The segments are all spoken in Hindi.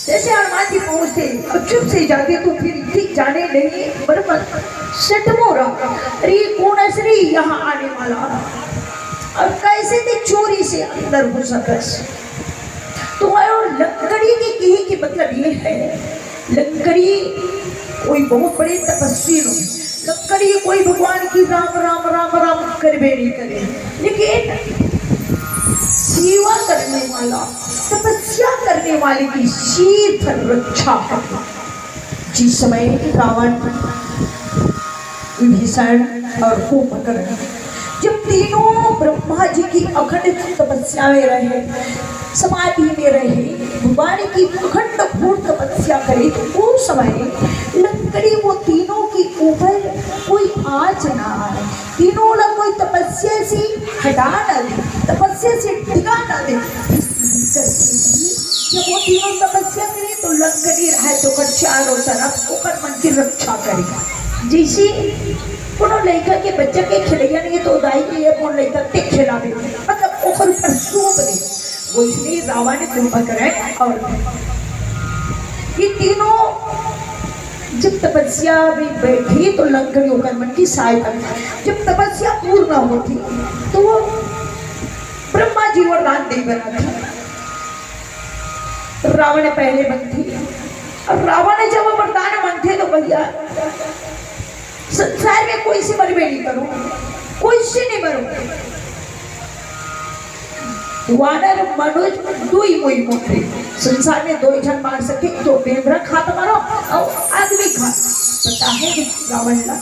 जैसे हनुमान जी पहुंचते और चुप से जाते तो फिर ठीक जाने नहीं बरबर सटमोरा अरे कौन असरी यहाँ आने वाला और कैसे थे चोरी से अंदर घुस तो और लकड़ी की कही की मतलब ये है लकड़ी कोई बहुत बड़े तपस्वी लोग लकड़ी कोई भगवान की राम राम राम राम करवे नहीं करे लेकिन सेवा करने वाला तपस्या करने वाले की शीतल रक्षा है। जिस समय रावण विभीषण और कुंभकर्ण जब तीनों ब्रह्मा जी की अखंड तपस्या में रहे समाधि में रहे भगवान की अखंड घोर तपस्या करे तो उस समय लकड़ी वो तीनों की ऊपर कोई आँच ना आए तीनों लोग कोई तपस्या से हटा ना दे तपस्या से टिका ना दे जब वो तीनों तपस्या करे तो लकड़ी रहे तो कर चारों तरफ ओकर मन की रक्षा करे जैसे कोनो लड़का के बच्चे के खिलैया नहीं तो दाई के ये कौन लड़का के खिलावे मतलब ओकर पर सूप दे वो इसलिए रावण कुंभकर्ण और ये तीनों जब तपस्या में बैठी तो लंकड़ी होकर मन की सहायता जब तपस्या पूर्ण होती तो वो ब्रह्मा जी वरदान दे बना था रावण पहले बनती और रावण ने जब वो वरदान मांगते तो भैया संसार में कोई से मरबे नहीं करो कोई से नहीं मरो वानर मनुष्य दो ही मोई मोटे संसार में दो ही जन मार सके तो बेमरा खाता मारो और आदमी खा पता है कि रावण का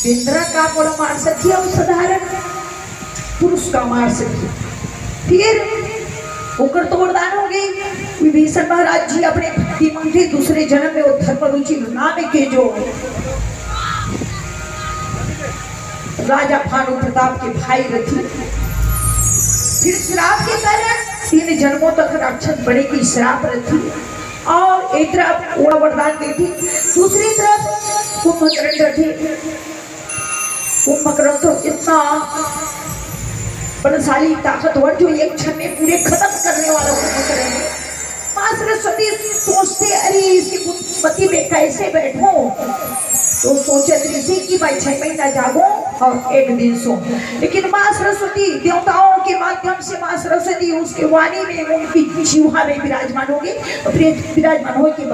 बेमरा का कोड़ा मार सकी और साधारण पुरुष का मार सकी फिर होकर तो वरदान हो गई विभीषण महाराज जी अपने भक्ति मांगते दूसरे जन्म में वो धर्मरुचि नाम के जो राजा भानु प्रताप के भाई रथी फिर श्राप के कारण 3 जन्मों तक राक्षस बड़े की श्राप रथी और एक तरफ वो वरदान देती दूसरी तरफ कुंभकर्ण रथी कुंभकर्ण तो इतना बलशाली ताकतवर जो एक क्षण में पूरे खत्म करने वाला कुंभकर्ण मां सरस्वती सोचते अरे इसकी पति में कैसे बैठो तो सोचे ऋषि की भाई 6 महीना जागो और 1 दिन सो लेकिन मां सरस्वती देवताओं के माध्यम से मां सरस्वती उसके वाणी में उनकी शिवा में विराजमान होगी और विराजमान हो की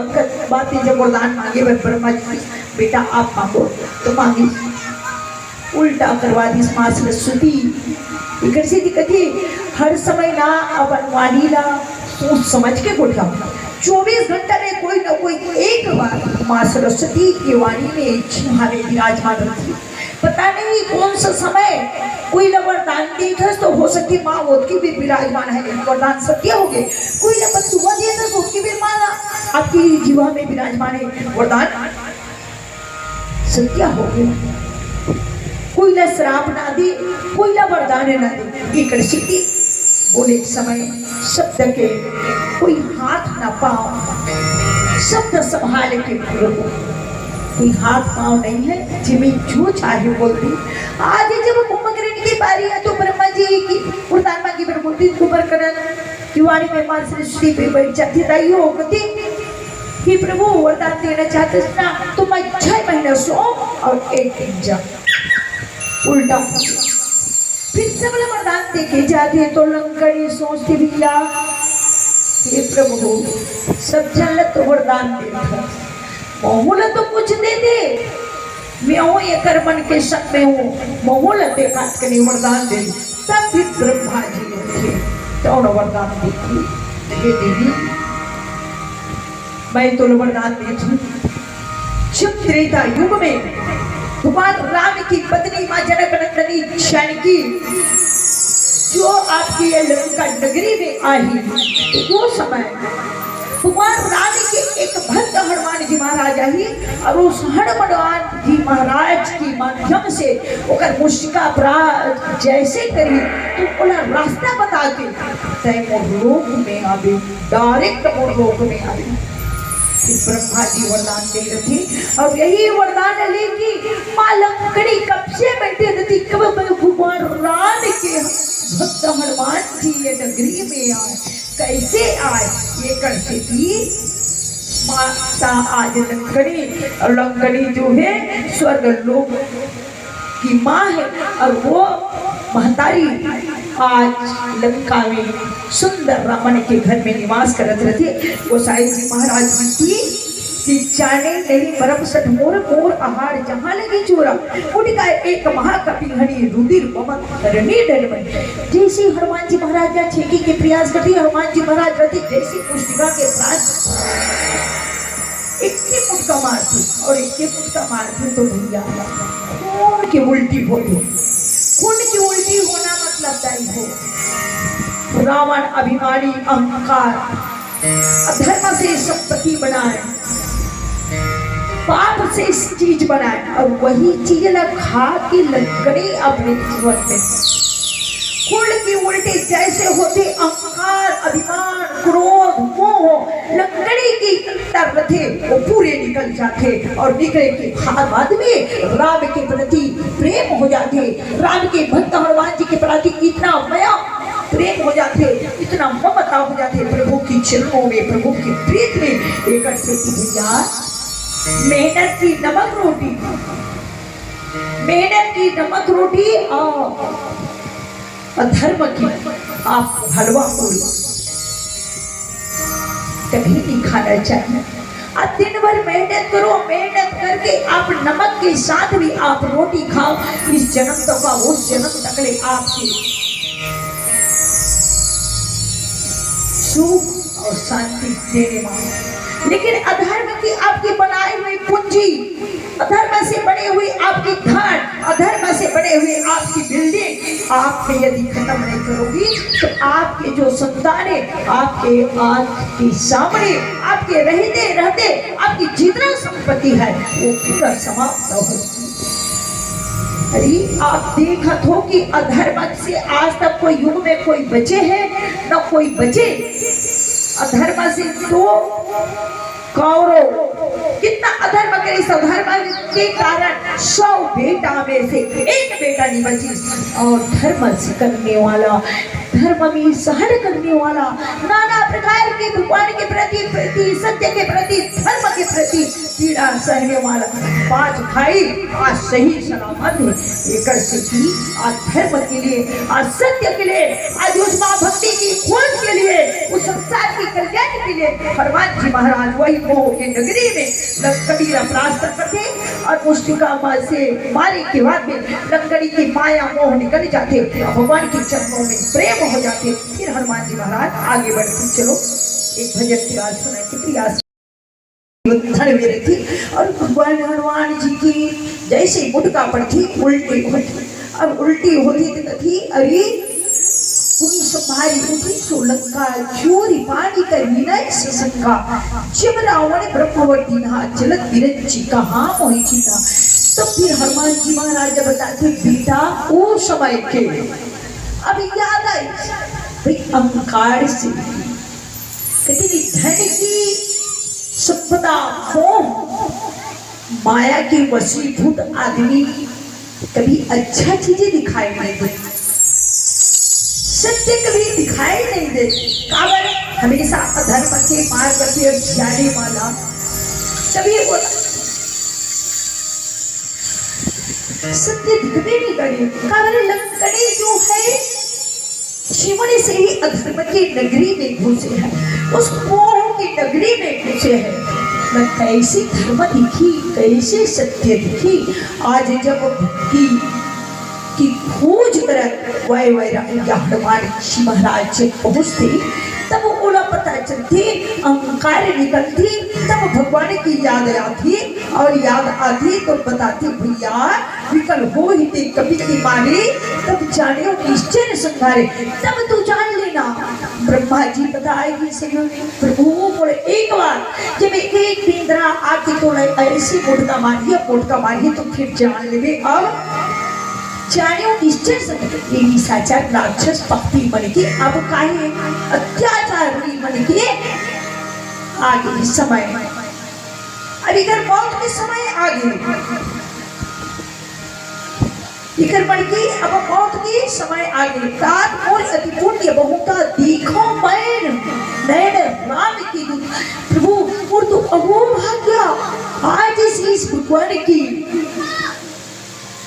बातें जब वरदान मांगे ब्रह्मा जी बेटा आप मांगो तो मांगी उल्टा करवा दी मां सरस्वती इकसी दिक्कत हर समय ना अपन वाणी ला सोच समझ के उठा 24 घंटे में कोई ना कोई एक बार मां सरस्वती की वाणी में शिवा में विराजमान रहती पता नहीं कौन सा समय कोई ना वरदान देता तो हो सकती माँ उसकी भी विराजमान है वरदान सत्य हो गए कोई ना बदुआ दिया था तो उसकी भी माँ आपकी जीवा में विराजमान है वरदान सत्य हो गया कोई ना श्राप ना दे कोई ना वरदान ना दे एक स्थिति बोले समय शब्द के कोई हाथ ना पाओ शब्द संभाल के कोई हाथ पाँव नहीं है जिम्मे जो चाहे बोलती आज जब कुंभकर्ण की बारी है तो ब्रह्मा जी की वरदान मांगी पर बोलती कुंभकर्ण युवानी में मां सृष्टि पे बैठ जाती रही हो गति कि प्रभु वरदान देना चाहते ना तो मैं 6 महीने सो और 1 दिन जा उल्टा फिर सब वरदान देके जाते तो लंकड़ी सोचती भैया हे प्रभु सब जन तो वरदान देता मोहूल तो कुछ दे दे मैं हूँ ये कर्मन के शक में हूँ मोहूल दे काट के नहीं वरदान दे तब फिर ब्रह्मा जी थे तो वरदान देती हे देवी मैं तो वरदान देती जब त्रेता युग में भगवान राम की पत्नी मां जनकनंदनी जानकी जो आपकी ये लंका नगरी में आई तो वो समय भगवान राम के एक भक्त हनुमान जी महाराज आई और उस हनुमान जी महाराज की माध्यम से ओकर मुस्कान जैसे करी तो बोला रास्ता बता के तय मोरलोक में आवे डायरेक्ट मोरलोक में आवे ब्रह्मा जी वरदान दे रही और यही वरदान लेगी मां लंकड़ी कब से बैठे रहती कब भगवान राम के भक्त हनुमान जी ये नगरी में आए कैसे आए ये कर से थी माता आज लंकड़ी जो है स्वर्ग लोक की माँ है और वो महतारी आज लंका में सुंदर रावण के घर में निवास करत रहते। वो साईं जी महाराज की कि जाने नहीं बरफ सठ मोर मोर आहार जहाँ लगी चोरा उठका एक महाकपि हरि रुधिर पवन करने डर बन। जैसे हनुमान जी महाराज या छेकी के प्रयास करती हनुमान जी महाराज रहते जैसी पुष्टिका के प्राण इक्के मुटका मारती और इक्के मुटका मारती तो भैया खून की उल्टी होती। खून की उल्टी होना मतलब दाई हो रावण अभिमानी अहंकार अधर्म से संपत्ति बनाए पाप से इस चीज बनाए और वही चीज खा की लकड़ी अपने जीवन में खून की उल्टी जैसे होते अहंकार अभिमान क्रोध मोह लकड़ी की अंदर थे वो पूरे निकल जाते और निकले के बाद में राम के प्रति प्रेम हो जाते। राम के भक्त हनुमान जी के प्रति इतना मया प्रेम हो जाते इतना ममता हो जाते प्रभु की चरणों में प्रभु की प्रीत में एक से भैया मेहनत की नमक रोटी मेहनत की नमक रोटी और अधर्म की आप हलवा पूरी कभी नहीं खाना चाहिए। आप दिन भर मेहनत करो मेहनत करके आप नमक के साथ भी आप रोटी खाओ इस जन्म तक का उस जन्म तक ले आपके सुख और शांति देने वाला। लेकिन अधर्म की आपकी बनाई हुई पूंजी अधर्म से बने हुए आपकी धन अधर्म से बने हुए आपकी बिल्डिंग आपने यदि खत्म नहीं करोगी तो आपके जो संतान है आपके आंख के सामने आपके रहते रहते आपकी जितना संपत्ति है वो पूरा समाप्त होगी। अरे आप देखा हो कि अधर्म से आज तक कोई युग में कोई बचे है न कोई बचे। अधर्म से तो कौरव कितना अधर्म करे इस अधर्म के कारण 100 बेटा में से एक बेटा नहीं बची और धर्म से करने वाला धर्म में सहन करने वाला नाना प्रकार के भगवान के प्रति सत्य के प्रति धर्म के प्रति पीड़ा सहने वाला 5 भाई आज सही सलामत है। एक आज धर्म के लिए आज सत्य के लिए आज उस माँ भक्ति की खोज के लिए उस संसार की कल्याण के लिए हनुमान जी महाराज वही मोह के नगरी में लंकड़ी अपराध करते और मुष्टिका माँ से मारे के बाद में लंकड़ी की माया मोह निकल जाते भगवान के चरणों में प्रेम हो जाते। फिर हनुमान जी महाराज आगे बढ़ते चलो एक भजन की बात सुनाई के प्रयास थी और भगवान हनुमान जी की जैसे मुटका पड़ती उल्टी होती। अब उल्टी होती थी अरे पूरी संभारी उठी तो लंका चोरी पानी कर विनय ससंगा जब रावण ब्रह्मवर्ती नहा जलत विरंची कहा मोहि चिता। तो फिर हनुमान जी महाराज बताते बेटा वो समय के अब याद आई भाई अहंकार से कहते धन की संपदा मोह माया के वशीभूत आदमी कभी अच्छा चीजें दिखाई नहीं देती सत्य कभी दिखाई नहीं देती कारण हमेशा अधर्म के मार्ग पर जाने वाला कभी बोला सत्य दिखते नहीं करे कारण लंकड़ी जो है शिवने से ही अधर्म की नगरी में घुसे हैं उस मोह की नगरी में घुसे हैं। मैं कैसी धर्म दिखी कैसे सत्य दिखी आज जब भक्ति की खोज कर हनुमान जी महाराज से पहुँचते तब ओला पता चलती अहंकार निकलती तब भगवान की याद आती और याद आती तो बताती भैया विकल हो ही थे कभी की माने तब जाने निश्चय संघारे तब तू जान लेना। ब्रह्मा जी बताएगी से प्रभु बोले एक बार जब एक इंद्रा आके तो ऐसी मोटका मारिए तो फिर जान ले और जानियो निश्चय संघ साचा राक्षस भक्ति बन के अब काहे अत्याचार बन के आगे समय अब इधर मौत के समय आगे इकर बढ़ की अब मौत की समय आगे तात और अति पुण्य बहुता देखो मैन नैन राम की दूत प्रभु और तो अगो भाग्य आज इस भगवान की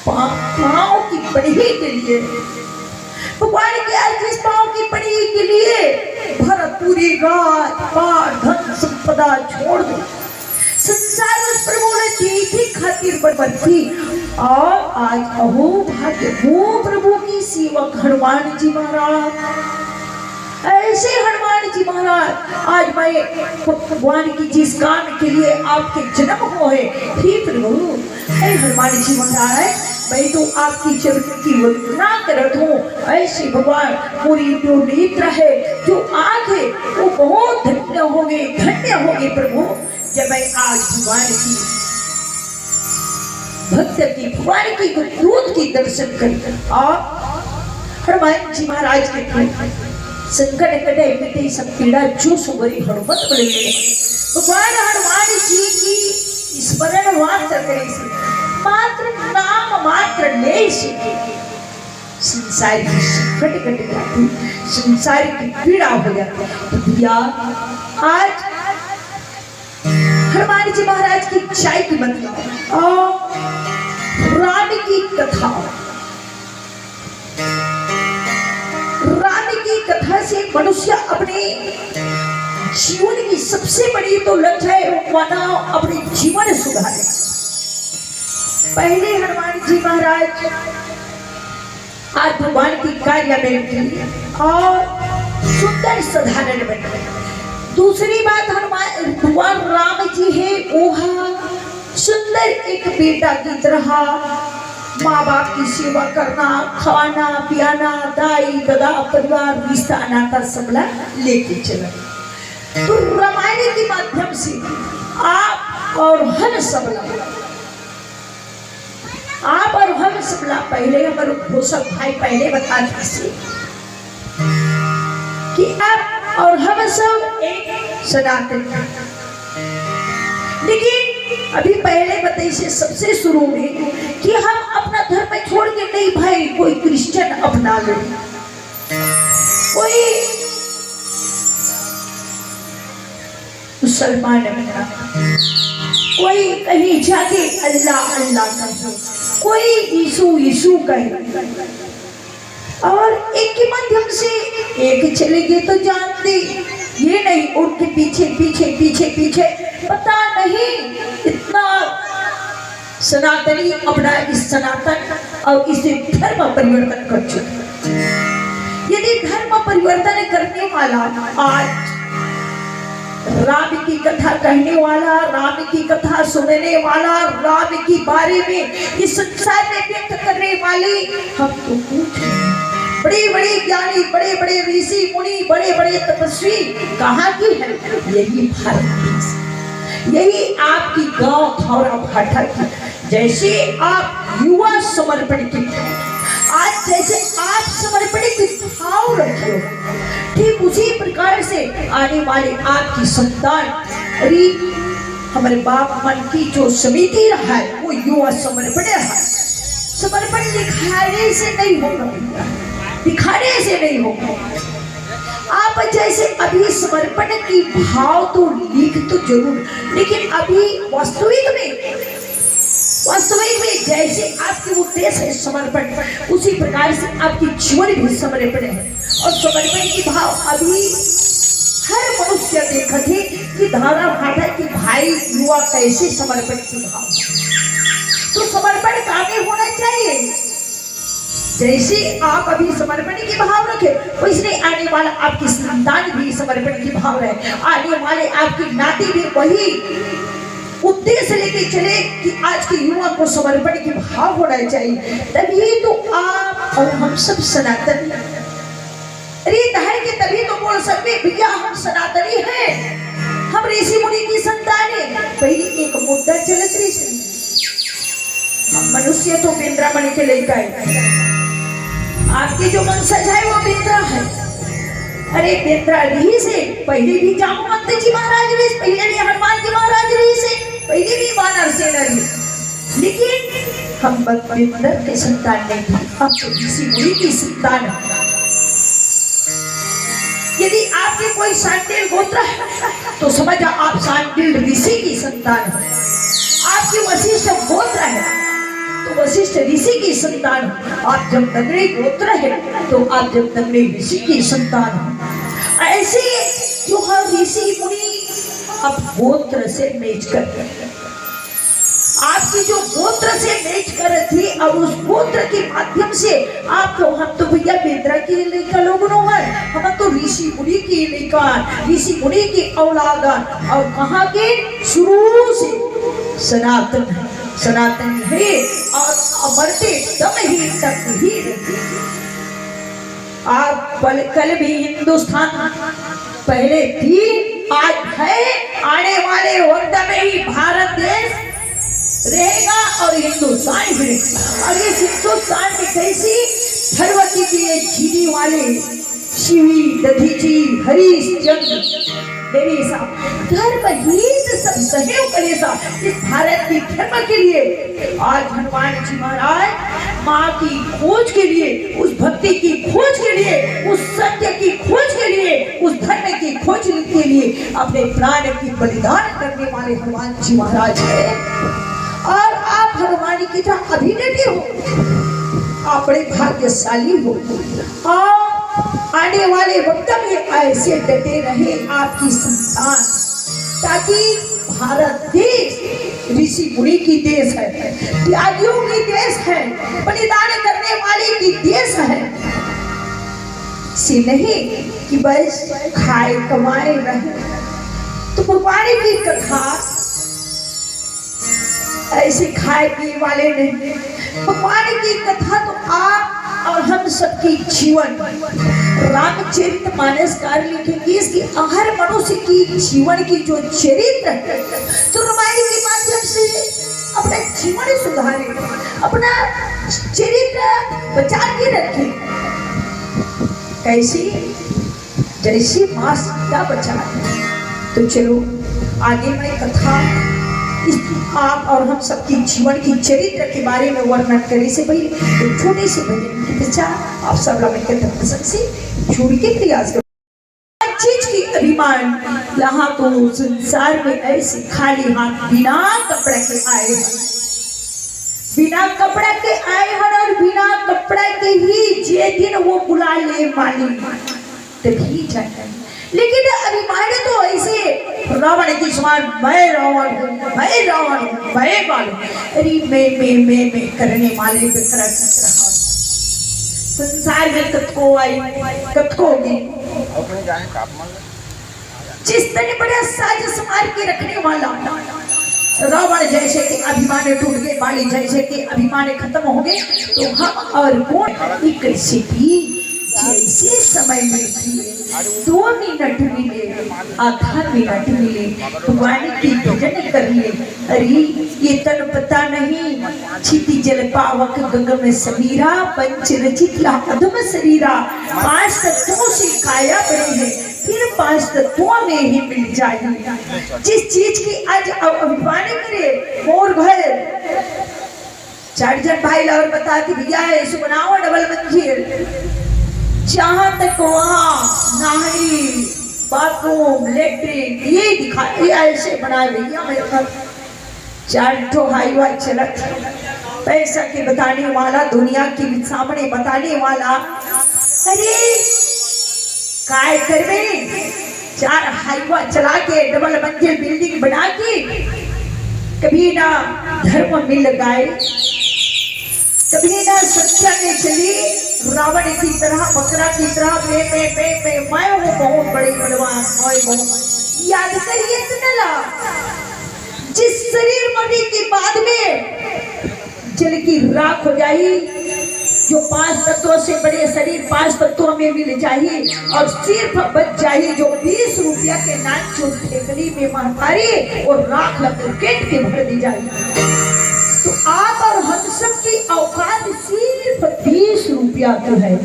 पाँव की पढ़ी के लिए भगवान के आज इस पाँव की पढ़ी के लिए भरत पूरी रात पार धन संपदा छोड़ दो संसार उस प्रभु ने देखी खातिर बर्बाद थी और आज अहो भाग्य वो प्रभु की सेवक हनुमान जी महाराज ऐसे हनुमान जी महाराज आज मैं भगवान की जिस काम के लिए आपके जन्म हुए हे प्रभु हे हनुमान जी महाराज मैं तो आपकी चरण की वंदना करत हूँ ऐसे भगवान पूरी जो नेत्र है जो आँख है वो बहुत धन्य होंगे प्रभु जब मैं आज भगवान की भक्त की भगवान की दूत की दर्शन करी और हनुमान जी महाराज के संकट कटे मिटे सब पीड़ा जो सुबरी हनुमत बने भगवान हनुमान जी की स्मरण मात्र करे से मात्र नाम मात्र ले से संसार की संकट कट जाती संसार की पीड़ा हो जाती तो भैया आज हनुमान जी महाराज की चाय की मतलब और राम की कथा से मनुष्य अपने जीवन की सबसे बड़ी तो लक्ष्य है माना अपने जीवन सुधारे पहले हनुमान जी महाराज आज भगवान की कार्य में और सुंदर साधारण बन गए दूसरी बात हनुमान भगवान राम जी है ओहा सुंदर एक बेटा की तरह माँ बाप की सेवा करना खाना पियाना दाई दादा परिवार रिश्ता नाता सबला लेके चला तो रामायण के माध्यम से आप और हम सबला पहले हमारे भूषण भाई पहले बता दीजिए कि आप और हम सब एक सनातन लेकिन अभी पहले बताइए से सबसे शुरू में कि हम अपना धर्म छोड़ के नहीं भाई कोई क्रिश्चियन अपना ले कोई मुसलमान अपना कोई कहीं जाके अल्लाह अल्लाह कहे कोई यीशु यीशु कहे और एक के माध्यम से एक चले गए तो जानते ये नहीं उनके पीछे पीछे पीछे पीछे पता नहीं इतना सनातनी अपना इस सनातन और इसे धर्म परिवर्तन कर चुके यदि धर्म परिवर्तन करने वाला आज राम की कथा कहने वाला राम की कथा सुनने वाला राम की बारे में इस संसार में व्यक्त करने वाले हम तो पूछ बड़े बड़े ज्ञानी बड़े बड़े ऋषि मुनि बड़े बड़े तपस्वी कहाँ की है यही भारत देश यही आपकी गांव थौरा भाटा की जैसे आप युवा समर्पण की आज जैसे आप समर्पण की भाव रखे हो ठीक उसी प्रकार से आने वाले आपकी संतान अरे हमारे बाप मन की जो समिति रहा है वो युवा समर्पण है समर्पण दिखाने से नहीं होगा दिखाने से नहीं होगा आप जैसे अभी समर्पण की भाव तो लिख तो जरूर लेकिन अभी वास्तविक में जैसे आपके उद्देश्य है समर्पण उसी प्रकार से आपकी जीवन भी समर्पण है और समर्पण की भाव अभी हर मनुष्य देखा थे कि धारा भाटा की भाई युवा कैसे समर्पण की भाव तो समर्पण कामे होना चाहिए जैसे आप अभी समर्पण की भाव रखे वैसे आने वाला आपकी संतान भी समर्पण की भाव रहे आने वाले आपकी नाती भी वही उद्देश्य लेके चले कि आज के युवा को समर्पण की भाव होना चाहिए तभी तो आप और हम सब सनातनी अरे धर के तभी तो बोल सकते भैया हम सनातनी हैं हम ऋषि मुनि की संतान है पहले एक मुद्दा चलत रही मनुष्य तो बिंद्रामणि के लेकर आपकी जो वंशज है वो बिंद्रा है अरे बिंद्रा रही से पहले भी जामवंत जी महाराज रही पहले भी हनुमान जी महाराज रही से पहले भी वानर सेना रही लेकिन हम बंदर के संतान नहीं, हम तो ऋषि मुनि की संतान है। यदि आपके कोई शांडिल गोत्र है तो समझ आप शांडिल ऋषि की संतान है। आपकी वशिष्ठ गोत्र है तो वशिष्ठ ऋषि की संतान है। आप जब नगरी गोत्र है तो आप जब नगरी ऋषि की संतान है। ऐसे जो हर ऋषि मुनि अब गोत्र से मैच करते हैं। आपकी जो गोत्र से मैच कर थी और उस गोत्र के माध्यम से आप तो हम तो भैया बेदरा की लेकर लोग है, हम तो ऋषि मुनि की लेकर ऋषि मुनि की औलाद और कहाँ के शुरू से सनातन सनातन है और अमरते दम ही तक ही रहते। आप कल भी हिंदुस्तान पहले थी, आज है, आने वाले वक्त में ही भारत देश रहेगा और हिंदुस्तान भी रहेगा। और इस हिंदुस्तान में कैसी धर्म की भी जीने वाले शिवी दधीची हरिश्चंद्र मेरे साथ धर्म गीत सब सहयोग करे सा इस भारत की धर्म के लिए। आज हनुमान जी महाराज माँ की खोज के लिए, उस भक्ति की खोज के लिए, उस सत्य की खोज के लिए, उस धर्म की खोज के लिए अपने प्राण की बलिदान करने वाले हनुमान जी महाराज है। और आप हनुमान की तरह अभिनेत्री हो, आप बड़े भाग्यशाली हो। और आने वाले वक्त में ऐसे डटे रहे आपकी संतान, ताकि भारत देश ऋषि मुनि की देश है, त्यागियों की देश है, बलिदान करने वाले की देश है। से नहीं कि बस खाए कमाए रहे। तो भगवान की कथा ऐसे खाए पिए वाले नहीं, भगवान की कथा तो आप और हम सबकी जीवन रामचरितमानस कार लिखेंगे। इसकी हर मनुष्य की जीवन की जो चरित्र है तो रामायण के माध्यम से अपना जीवन सुधारे, अपना चरित्र बचा के रखे। कैसी जैसी माँ सीता बचा। तो चलो आगे मैं कथा आप और हम सबकी जीवन की चरित्र के बारे में वर्णन करे से पहले एक छोटे से भजन की पीछा आप सब लोग पसंद से छोड़ के प्रयास करो। चीज की अभिमान यहाँ तो संसार में ऐसे खाली हाथ बिना कपड़ा के आए हैं, बिना कपड़ा के आए हैं और बिना कपड़ा के ही जे दिन वो बुला ले माली तभी जाता है। लेकिन अभिमान तो ऐसे रावण की समान मैं रावण हूँ, मैं रावण हूँ, मैं बाल अरे मैं करने वाले बेकरा रहा। संसार में कतको आई कतको गई, जिस तरह बड़ा साज समार के रखने वाला रावण जैसे कि अभिमान टूट गए, बाली जैसे कि अभिमान खत्म हो गए, तो हम और कौन एक सिद्धि जैसे समय में 2 मिनट मिले, आधा मिनट मिले, भगवान की भजन कर ले। अरे ये तन पता नहीं, छिति जल पावक गगन समीरा, पंच रचित अधम शरीरा। 5 तत्वों से काया बनी है, फिर 5 तत्वों में ही मिल जाएगी। जिस चीज की आज अभिमान करे मोर घर 4 जन भाई और बताती भैया ऐसे बनाओ डबल मंजिल, जहां तक वहां नाली बाथरूम लेटरिन ये दिखा, ये ऐसे बनाए भैया मेरे घर 4 हाईवा चलत पैसा के बताने वाला, दुनिया के सामने बताने वाला। अरे काय करवे 4 हाईवा चला के डबल मंजिल बिल्डिंग बना के कभी ना धर्म मिल गए, कभी ना सत्या ने चली रावण की तरह बकरा की तरह मैं वो बहुत बड़े बलवान याद करिए इतना। जिस शरीर मरने के बाद में जल की राख हो जाए, जो 5 तत्वों से बड़े शरीर 5 तत्वों में मिल जाए और सिर्फ बच जाए जो 20 रुपया के नाच जो फेकली में मारे और राख लपेट के भर दी जाए। तो आप और हम सब की औकात सिर्फ 20 रुपया तो है,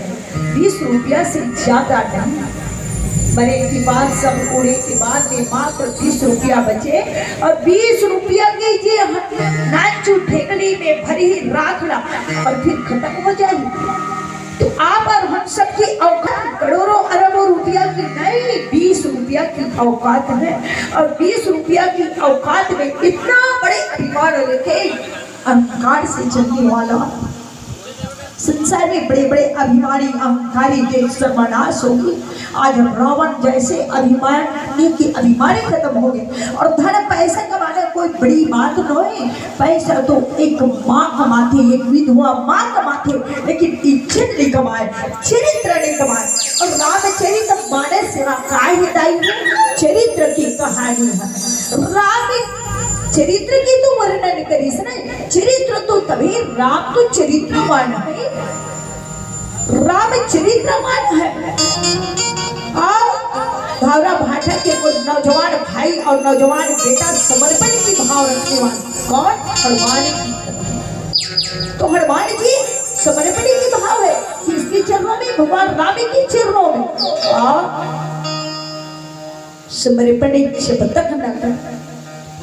20 रुपया से ज्यादा नहीं। मरे के बाद सब उड़े के बाद में मात्र 20 रुपया बचे और 20 रुपया के ये नाचू ठेकड़ी में भरी राख ला और फिर खत्म हो जाए। तो आप और हम सबकी औकात करोड़ों अरबों रुपया की नहीं, 20 रुपया की औकात है। और 20 रुपया की औकात में इतना बड़े अभिमान लेके अहंकार से चलने वाला संसार में बड़े बड़े अभिमानी अहंकारी के सर्वनाश होगी। आज रावण जैसे अभिमानी की अभिमानी खत्म हो गए। और धन पैसा कमाना कोई बड़ी बात नहीं, पैसा तो एक माँ कमाती, एक विधवा माँ कमाती, लेकिन इज्जत नहीं कमाए, चरित्र नहीं कमाए। और रामचरित मानस चरित्र की कहानी है। राम चरित्र की तो वर्णन करीस ना, चरित्र तो तभी राम तो चरित्रवान है, राम चरित्रवान है। और भावरा भाटा के कोई नौजवान भाई और नौजवान बेटा समर्पण की भाव रखने वाले कौन? हनुमान जी। तो हनुमान जी समर्पण की भाव है किसके चरणों में? भगवान राम के चरणों में। और समर्पण शब्द तक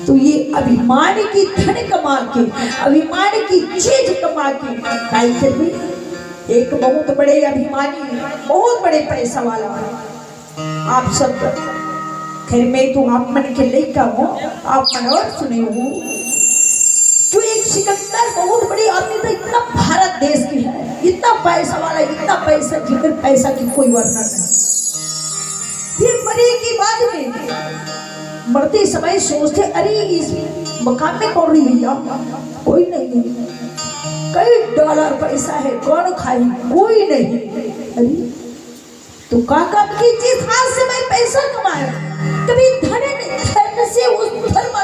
तो ये अभिमान की धन कमा के, अभिमान की चीज कमा के काय कर भी एक बहुत बड़े अभिमानी, बहुत बड़े पैसा वाला आप सब खैर मैं तो आप मन के लेकर हूँ, आप मनोर सुने हो जो एक सिकंदर बहुत बड़ी आदमी था, इतना भारत देश की है, इतना पैसा वाला, इतना पैसा जिक्र पैसा की कोई वर्णन नहीं। फिर मरे के बाद में मरते समय सोचते अरे इस मकान में कौन नहीं भैया? कोई नहीं है। कई डॉलर पैसा है, कौन खाई? कोई नहीं। अरे तो काका की चीज हाथ से मैं पैसा कमाया, कभी धन से उस धर्म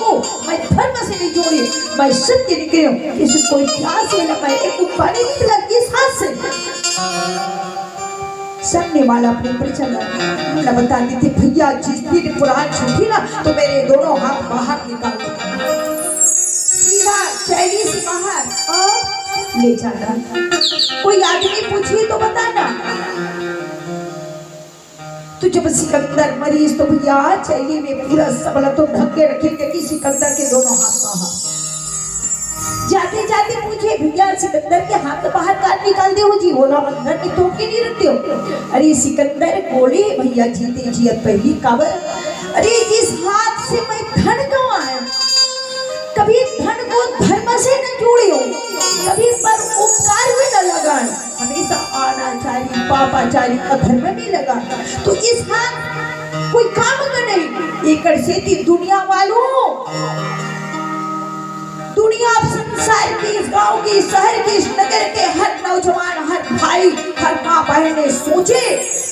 को मैं धर्म से नहीं जोड़ी, मैं सत्य निकले हूँ। किसी कोई प्यास से न मैं एक पानी निकला किस हाथ से सामने वाला अपने परिचय न बताती थी भैया जिस दिन पुराण छूटी ना तो मेरे दोनों हाथ बाहर निकाल सीधा चैली से बाहर और ले जाना। कोई आदमी पूछिए तो बताना। तो जब सिकंदर मरीज तो भैया चैली में पूरा सबला तो ढक के रखेंगे कि सिकंदर के दोनों हाथ बाहर। जाते जाते पूछे भैया सिकंदर के हाथ बाहर काट निकाल दे हो जी? बोला अंदर में तो के नहीं रखते हो? अरे सिकंदर बोले भैया जीते जी पहली काबर, अरे जिस हाथ से मैं धन कमाया, कभी धन को धर्म से न जोड़े हो, कभी पर उपकार में न लगाए, हमेशा अनाचारी पापाचारी अधर्म में लगा। तो इस हाथ कोई काम का नहीं। एक से दुनिया वालों, दुनिया संसार की, इस गांव की, शहर की, इस नगर के हर नौजवान, हर भाई, हर माँ बहन ने सोचे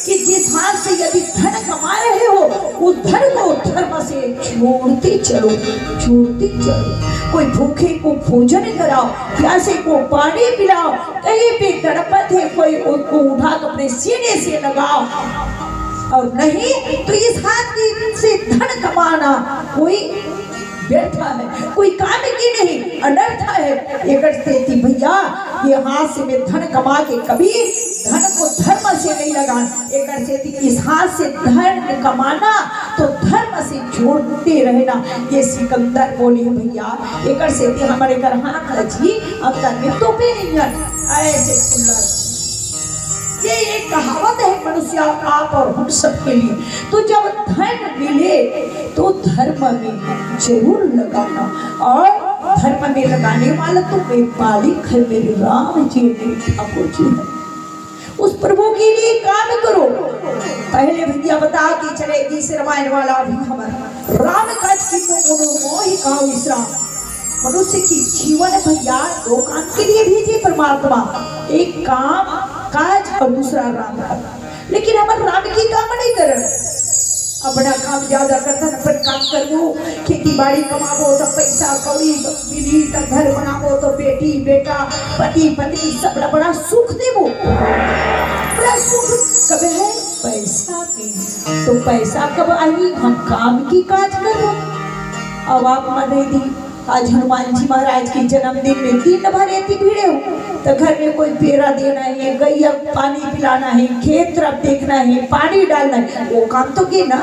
कि जिस हाथ से यदि धन कमा रहे हो उस धन को धर्म से छोड़ते चलो, छोड़ते चलो। कोई भूखे को भोजन कराओ, प्यासे को पानी पिलाओ, कहीं पे गणपत है कोई उनको उठा अपने सीने से लगाओ। और नहीं तो इस हाथ से धन कमाना कोई व्यर्थ है, कोई काम की नहीं, अनर्थ है। एक स्थिति भैया ये हाथ से मैं धन कमा के कभी धन को धर्म से नहीं लगा। एक स्थिति इस हाथ से धन कमाना तो धर्म से जोड़ते रहना। ये सिकंदर बोले भैया एक स्थिति हमारे घर हाथ जी अंदर में तो पे नहीं है ऐसे खुला। ये एक कहावत है मनुष्य आप और हम सब के लिए। तो जब धन मिले तो धर्म में जरूर लगाना, और धर्म में लगाने वाला तो मेरे मालिक है, मेरे राम जी ठाकुर जी है। उस प्रभु के लिए काम करो। पहले भैया बता के चलेगी से रामायण वाला भी हमारा राम काज की तो मोहि कहो विश्राम। मनुष्य की जीवन भैया दो काम के लिए भेजे परमात्मा, एक काम काज और दूसरा राम का। लेकिन हम राम की काम नहीं कर रहे, अपना काम ज्यादा करता न पर काम करो, खेती बाड़ी कमाबो तो पैसा कौड़ी मिली तो घर बनाबो तो बेटी बेटा पति पत्नी सब बड़ा सुख देवो। बड़ा सुख कब है? पैसा में। तो पैसा कब आई? हम काम की काज करो। अब आप मने दी आज हनुमान जी महाराज के जन्मदिन में दिन भर इतनी भीड़ हो, तो घर में कोई पेड़ा देना है, गैया पानी पिलाना है, खेत तरफ देखना है, पानी डालना है, वो काम तो की ना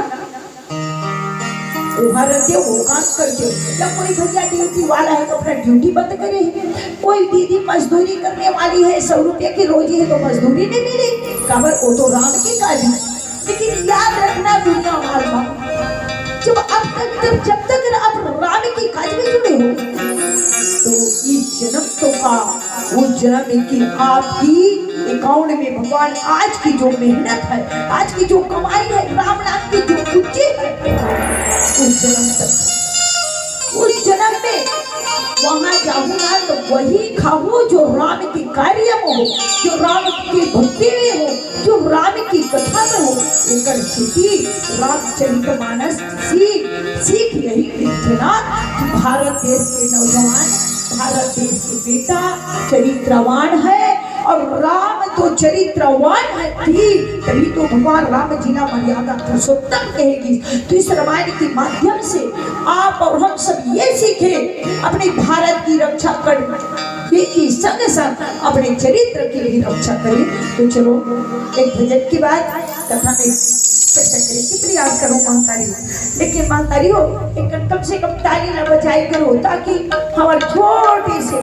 वहाँ रहते वो काम करते हो। जब कोई भैया ड्यूटी वाला है तो अपना ड्यूटी बंद करे, कोई दीदी मजदूरी करने वाली है 100 रुपये की रोजी है तो मजदूरी नहीं मिली, काबर वो तो राम की काज है। लेकिन याद रखना दुनिया मालूम जब जब तक आप राम की काज में जुड़े हो तो इस जन्म तो का वो जन्म की आपकी अकाउंट में भगवान आज की जो मेहनत है, आज की जो कमाई है, राम नाम की जो पूंजी है, उस जन्म तक उस जन्म में वहां जाऊंगा तो वही खाऊं जो राम के कार्य में हो, जो राम की भक्ति में हो, जो राम की कथा में हो। एक स्थिति रामचरितमानस सीख यही लिखना कि भारत देश के नौजवान, भारत देश के बेटा चरित्रवान है और राम तो चरित्रवान है थी, तभी तो भगवान राम जी ना मर्यादा पुरुषोत्तम कहेगी। तो इस रामायण के माध्यम से आप और हम सब ये सीखे अपने भारत की रक्षा करने की संग संग अपने चरित्र की भी रक्षा करें। तो चलो एक भजन की बात कथा में चर्चा करें कि प्रयास करो महतारी, लेकिन महतारी हो एक कम से कम ताली न बजाई करो ताकि हमारे छोटे से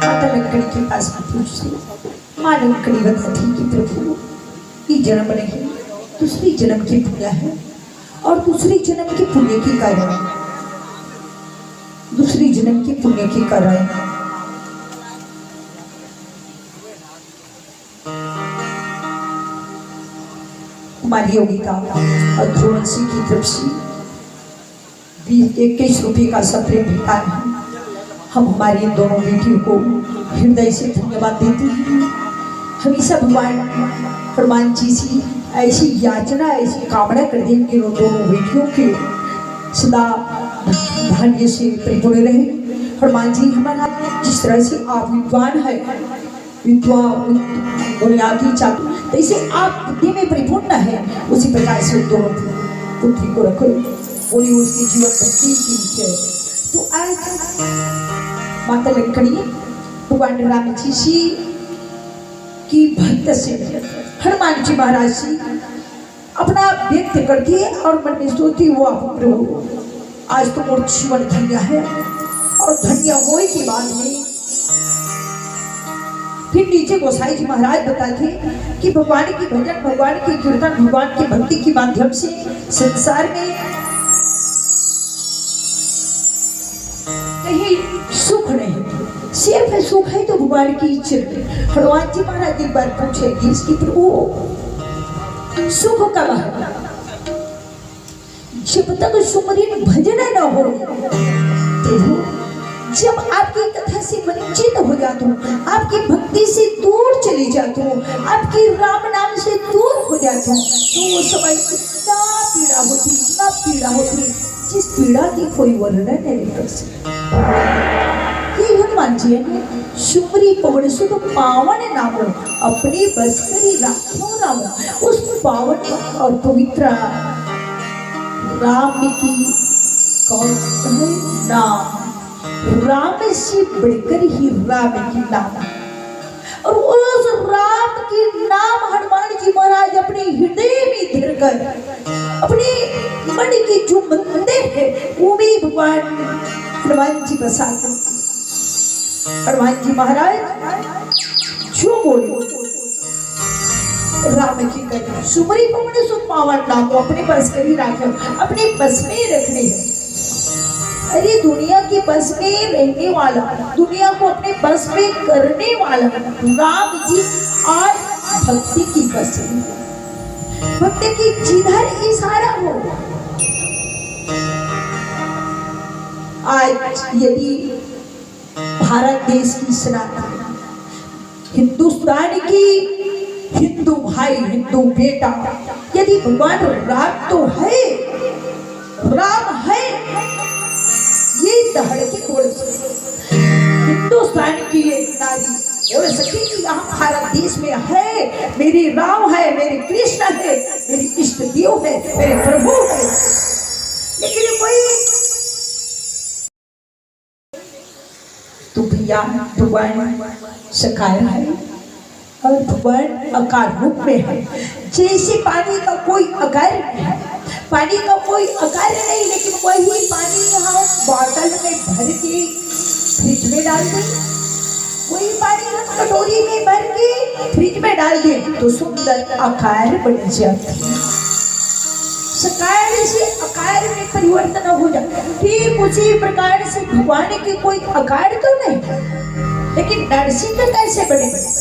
माता लंकड़ी के पास पूछती, माँ लंकड़ी बताती कि प्रभु ये जन्म नहीं दूसरी जन्म की पुण्य है और दूसरी जन्म के पुण्य की कारण दूसरी जन्म की पुण्य की कारण कुमारी योगिता और ध्रुवंशी की तरफ से 21 रुपये का सप्रेम भेटा है। हम हमारी इन दोनों बेटियों को हृदय से धन्यवाद देते हैं। हमेशा भगवान हनुमान जी से ऐसी याचना ऐसी कामना कर दें कि उन दोनों बेटियों के सदा भाग्य से परिपूर्ण रहे। हनुमान जी हमारा जिस तरह से आप विद्वान है विद्वान बुनियादी चातुर जैसे आप बुद्धि में परिपूर्ण है उसी प्रकार से दोनों पुत्री को रखो बोली उसकी जीवन भक्ति की है। तो आज माता लंकड़ी भगवान राम जी की भक्त से हनुमान जी महाराज जी अपना व्यक्त करती है और मन में सोचती वो आप प्रभु आज तो मोर जीवन धन्य है और धन्य होने के बाद में फिर नीचे गोसाई जी महाराज बताते कि भगवान की भजन भगवान की कीर्तन भगवान की भक्ति के माध्यम से संसार में कहीं सुख नहीं सिर्फ सुख है तो भगवान की इच्छा। हनुमान जी महाराज एक बार पूछे कि इसकी प्रभु सुख कब है जब तक सुमरन भजन न हो प्रभु जब आपकी कथा से वंचित हो जाता हूँ आपकी भक्ति से दूर चली जाती हूँ आपके राम नाम से दूर हो जाता हूँ तो वो समय इतना पीड़ा होती जिस पीड़ा की कोई वर्णन नहीं कर सकता। ये हनुमान जी सुमरी पवन सुख पावन नामो अपने बस करी राखो नामो उस पावन और पवित्र राम की कौन है नाम राम से बढ़कर ही राम की नाम और उस राम के नाम हनुमान जी महाराज अपने हृदय में धर कर अपने मन के जो मंदिर है वो भी भगवान हनुमान जी बसा हनुमान जी महाराज जो बोले राम देखी कर सुमरी पमने सुख पावन नाम को अपने बस कर ही रखे, अपने बस में रखने हैं। अरे दुनिया की बस में रहने वाला, दुनिया को अपने बस में करने वाला राम जी आज भक्ति की बस में, भक्ति की जिधर इशारा हो। आज यदि भारत देश की सनातन हिंदुस्तान की हिंदू भाई हिंदू बेटा यदि भगवान राम तो है, राम है, ये दहड़ के बोल हिंदुस्तान की एक नारी बोल सके कि यहाँ भारत देश में है, मेरी राम है, मेरे कृष्ण है, मेरी इष्ट देव है, मेरे प्रभु है। लेकिन कोई तो भैया भगवान सकार है और भगवान आकार रूप में है। जैसे पानी का कोई आकार है, पानी का कोई आकार नहीं, लेकिन वही पानी हम बोतल में भर के फ्रिज में डाल दें, वही पानी हम कटोरी में भर के फ्रिज में डाल दें तो सुंदर आकार बन जाता है। सकार से आकार में परिवर्तन हो जाता है। ठीक उसी प्रकार से भगवान के कोई आकार तो नहीं, लेकिन नरसिंह कैसे बड़े बड़े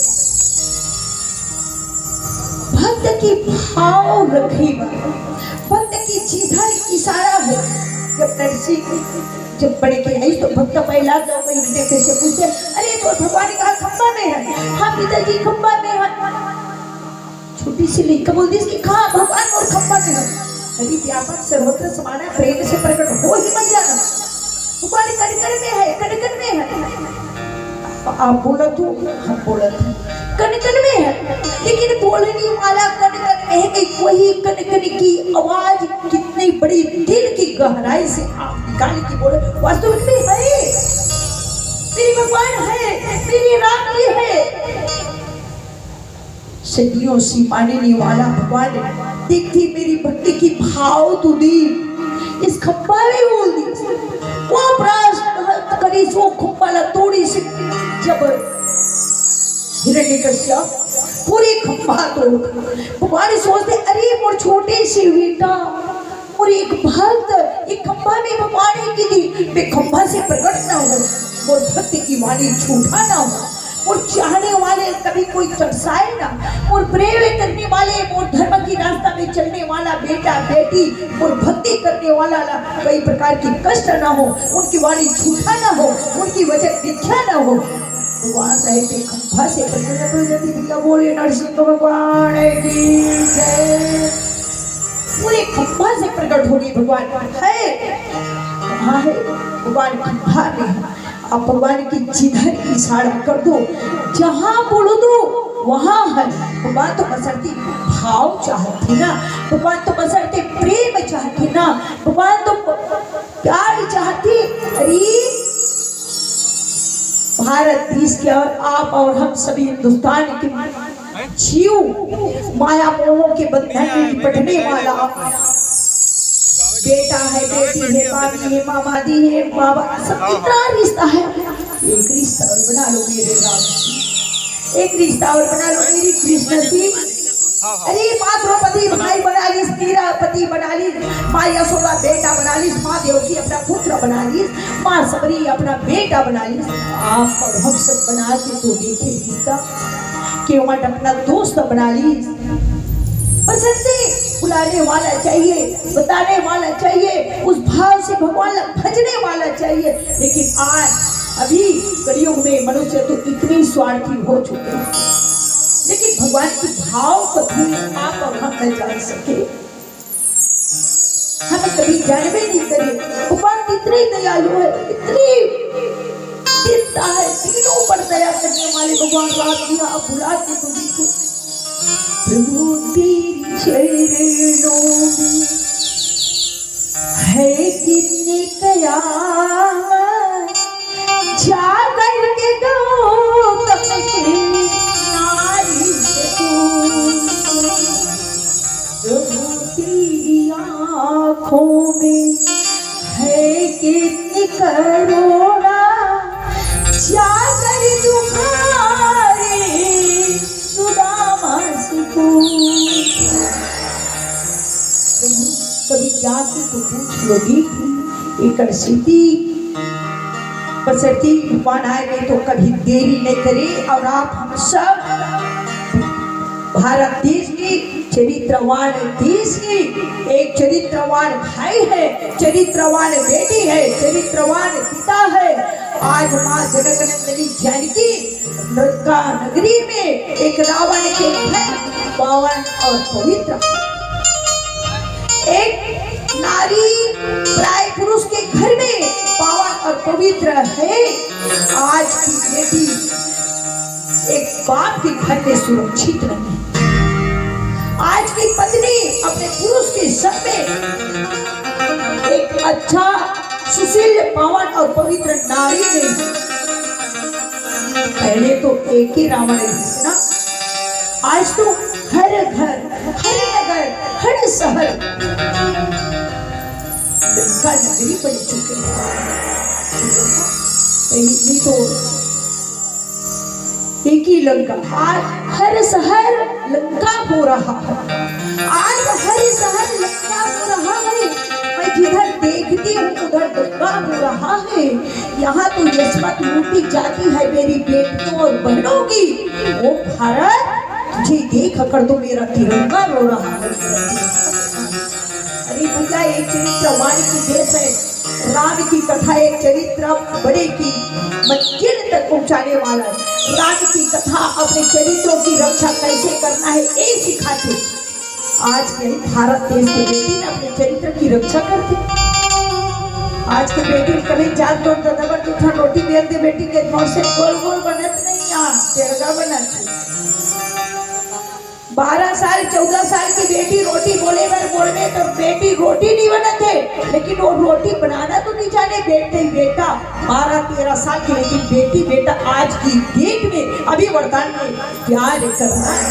भक्त की भाव रखी, भक्त की जिधर इशारा है। जब नरसिंह जब बड़े के आई तो भक्त पहला तो कोई बेटे से पूछते, अरे तो भगवान का खंबा में है, हाँ पिताजी खंबा में है। छोटी सी लड़का बोलती है कि कहाँ भगवान और खंबा में है। अरे व्यापक सर्वत्र समान प्रेम से प्रकट हो ही मत जाना, भगवान कण-कण में है, कण-कण में है। आप बोला तो हम बोला था कण-कण में है, लेकिन बोलने वाला कण-कण में है। वही कण-कण की आवाज कितनी बड़ी दिल की गहराई से आप निकाल के बोले वास्तव में है, मेरी भगवान है, मेरी राम जी है। सदियों से मानने वाला भगवान देखती मेरी भक्ति की भाव तू दी, इस खंबा में बोल दी, वो प्रास करी वो खंबा तोड़ी से जब हिरण्यकश्यप पूरी खंबा तोड़। भगवान सोचते अरे मोर छोटे से बेटा और एक भक्त एक खंबा में भगवान की दी, वे खंबा से प्रकट ना हो, मोर भक्ति की वाणी झूठा ना हो, और चाहने वाले कभी कोई तरसाए ना, और प्रेम करने वाले और धर्म की रास्ता में चलने वाला बेटा बेटी और भक्ति करने वाला ना कई प्रकार की कष्ट ना हो, उनकी वाणी झूठा ना हो, उनकी वचन मिथ्या ना हो। भगवान रहते खंभा से प्रकट बोले नरसिंह भगवान की जय। पूरे खंभा से प्रकट होगी भगवान है, कहाँ है भगवान खंभा में। आप भगवान की जिधर इशारा कर दो, जहां बोलो दो वहां है। भगवान तो बसरती भाव चाहते ना, भगवान तो बसरते प्रेम चाहते ना, भगवान तो प्यार चाहते। अरे भारत देश के और आप और हम सभी हिंदुस्तान के जीव माया मोह के बंधन में लिपटने वाला बेटा है, बेटी है, मामी है, मामादी है, बाबा, सब कितना रिश्ता है। एक रिश्ता और बना लो मेरे राम जी, एक रिश्ता और बना लो मेरी कृष्ण जी। अरे माँ द्रौपदी भाई बना ली, मीरा पति बना ली, माँ यशोदा बेटा बना ली, माँ देवकी अपना पुत्र बना ली, माँ सबरी अपना बेटा बना ली। आप और हम सब बना के तो देखे रिश्ता, केवट अपना दोस्त बना ली। बसंती बुलाने वाला चाहिए, बताने वाला चाहिए, उस भाव से भगवान भजने वाला चाहिए। लेकिन आज अभी कलयुग में मनुष्य तो इतनी स्वार्थी हो चुके हैं, लेकिन भगवान की भाव कभी आप और हम न जान सके, हम कभी जानवे नहीं करे। भगवान इतने दयालु है, इतनी दीनता है, तीनों पर दया करने वाले भगवान राम जी आप बुला के तो देखो प्रभु तेरी चरणों में है कितनी कयामत, जाकर के गौतम के नारी से प्रभु तेरी आँखों में है कितनी करुणा, जाकर दुखारे सुदामा से जाके तो पूछ लोगी एक सीधी बसरती भगवान आए गए तो कभी देरी नहीं करे। और आप हम सब भारत देश की चरित्रवान देश की एक चरित्रवान भाई है, चरित्रवान बेटी है, चरित्रवान पिता है। आज माँ जनकनंदिनी जानकी लंका नगरी में एक रावण के घर पावन और पवित्र एक नारी प्राय पुरुष के घर में पावन और पवित्र है। आज की बेटी एक बाप के घर में सुरक्षित नहीं। आज की पत्नी अपने पुरुष के संग में एक अच्छा सुशील पावन और पवित्र नारी नहीं। पहले तो एक ही रावण है ना, आज तो हर घर, हर नगर, हर शहर लंका नगरी बन चुके हैं। पहले तो एक ही लंका, आज हर शहर लंका हो रहा है। आज हर शहर लंका हो रहा है। मैं जिधर देखती हूँ उधर दंगा हो रहा है। यहाँ तो यशमत लूटी जाती है मेरी बेटियों और बहनों की। वो भारत तुझे देख कर तो मेरा तिरंगा रो रहा है। अरे भैया एक चरित्रवान की देश है। राम की कथा एक चरित्र बड़े की मंजिल तक पहुंचाने वाला है। राम की कथा अपने चरित्रों की रक्षा कैसे करना है ये सिखाते। आज के भारत देश की बेटी ने अपने चरित्र की रक्षा करती। आज के बेटी कभी जात दो दबड़ दूठा रोटी बेल दे बेटी के मौत से गोल गोल बनत नहीं यार तेरगा बनत। 12 साल 14 साल की बेटी रोटी बोले तो बेटी रोटी नहीं बनाते, लेकिन वो रोटी बनाना तो नहीं जाने। बेटे बेटा 12-13 साल की, लेकिन बेटी बेटा आज की डेट में अभी वरदान में प्यार करना है।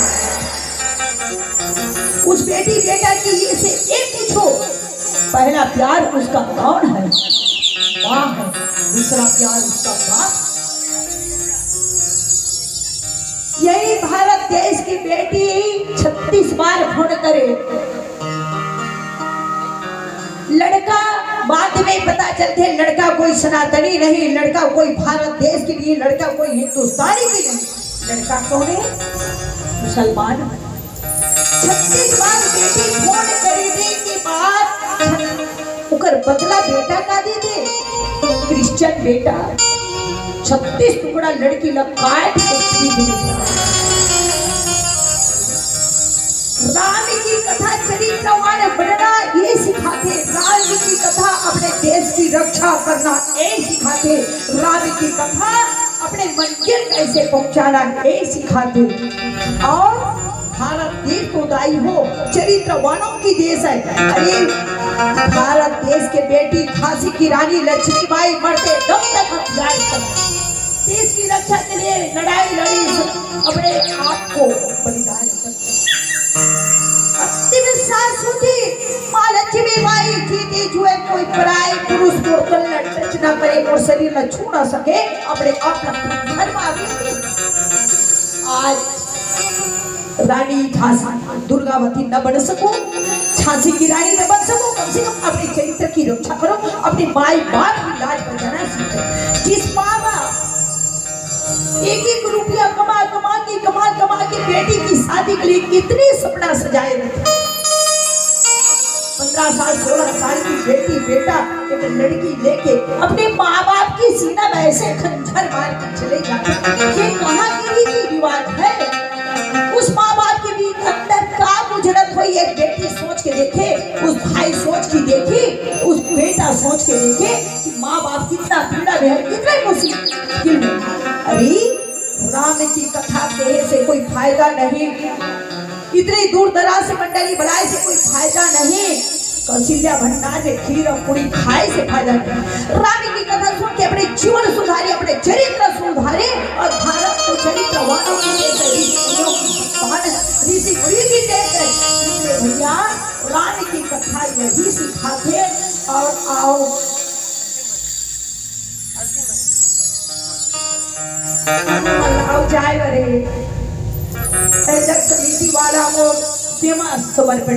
उस बेटी बेटा की ये से एक पूछो, पहला प्यार उसका कौन है? माँ है। दूसरा प्यार उसका बाप। यही भारत देश की बेटी 36 बार फोन करे। लड़का बाद में पता चलते लड़का कोई सनातनी नहीं, लड़का कोई भारत देश के लिए, लड़का कोई हिंदुस्तानी भी नहीं। लड़का कौन है? मुसलमान। 36 बार बेटी फोन करने के बाद उकर बदला बेटा का दे दे। क्रिश्चियन बेटा 36 टुकड़ा लड़की लग काट राम की कथा चरित्रवान बनना ये सिखाते। राम की कथा अपने देश की रक्षा करना ये सिखाते। राम की कथा अपने मंजिल कैसे पहुंचाना ये सिखाते। और भारत देश तो दाई हो चरित्रवानों की देश है। अरे भारत देश के बेटी झांसी की रानी लक्ष्मीबाई मरते दम तक हथियार करती, देश की रक्षा के लिए लड़ाई लड़ी, अपने आप को बलिदान करती। अंतिम सांस होती माँ लक्ष्मीबाई जीती जुए कोई पराए पुरुष को टच न करे और शरीर न छू न सके, अपने आप धर्म आगे। आज रानी झांसी दुर्गावती न बन सको, झांसी की रानी न बन सको, कम से कम अपने चरित्र की रक्षा करो, अपने माई बाप की लाज बचाना सीखो। जिस माँ बाप एक रुपया कमा के बेटी की शादी के लिए कितने सपना सजाए रहते। 15 साल 16 साल की बेटी बेटा एक लड़की लेके अपने माँ बाप की सीना में ऐसे खंजर मार कर चले जाते। ये कहाँ की रीति रिवाज है? उस माँ बाप के भी अंदर का गुजरत हुई। एक बेटी सोच के देखे, उस भाई सोच के देखे, उस बेटा सोच के देखे कि माँ बाप कितना पीड़ा में है, कितने मुश्किल में। अरे राम की कथा कहने से कोई फायदा नहीं, इतनी दूर दराज से मंडली बढ़ाए से कोई फायदा नहीं, कौशल्या भंडार में खीर और पूरी खाए से फायदा नहीं। राम की कथा सुन के अपने जीवन सुधारे, अपने चरित्र सुधारे और भारत को चरित्रवानों की ऋषि मुनि की देश है। भैया राम की कथा यही सिखाते। और आओ जाए जब समिति वाला वो सेवा समर्पण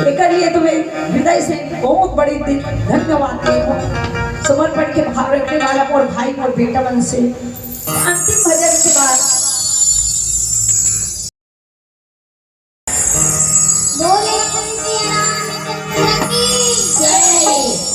एक लिए तुम्हें हृदय से बहुत बड़ी धन्यवाद देव। समर्पण के भाव रखने वाला मोर भाई मोर बेटा मन से अंतिम भजन के बाद बोले श्री रामचंद्र की जय।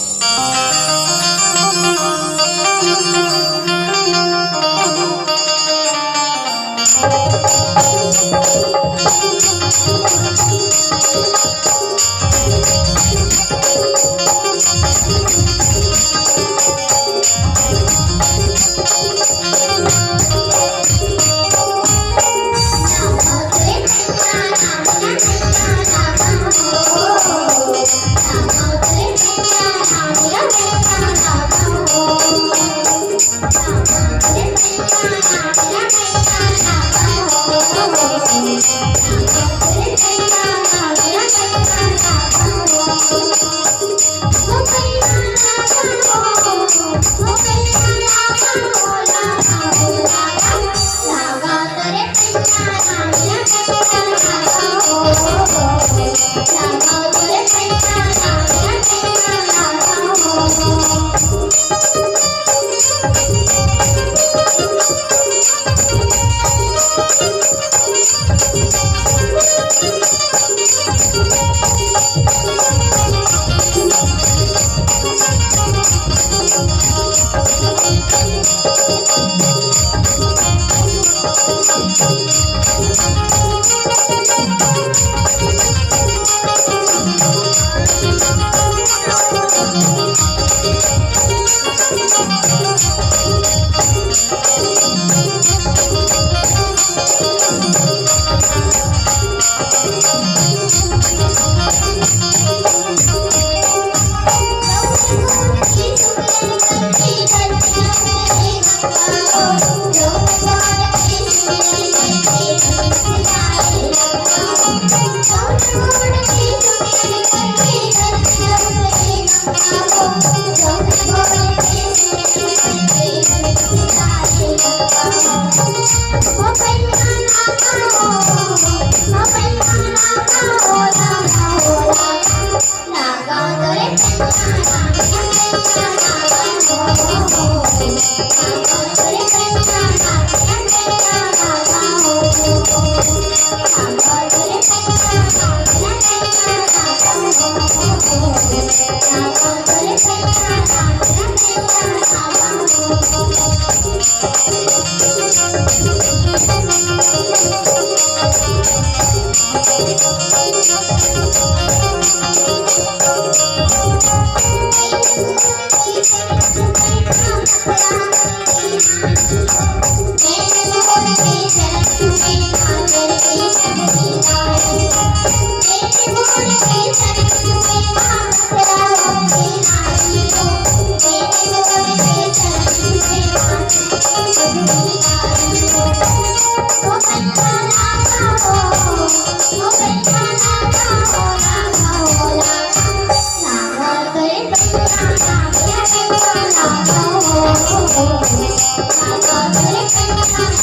Oh,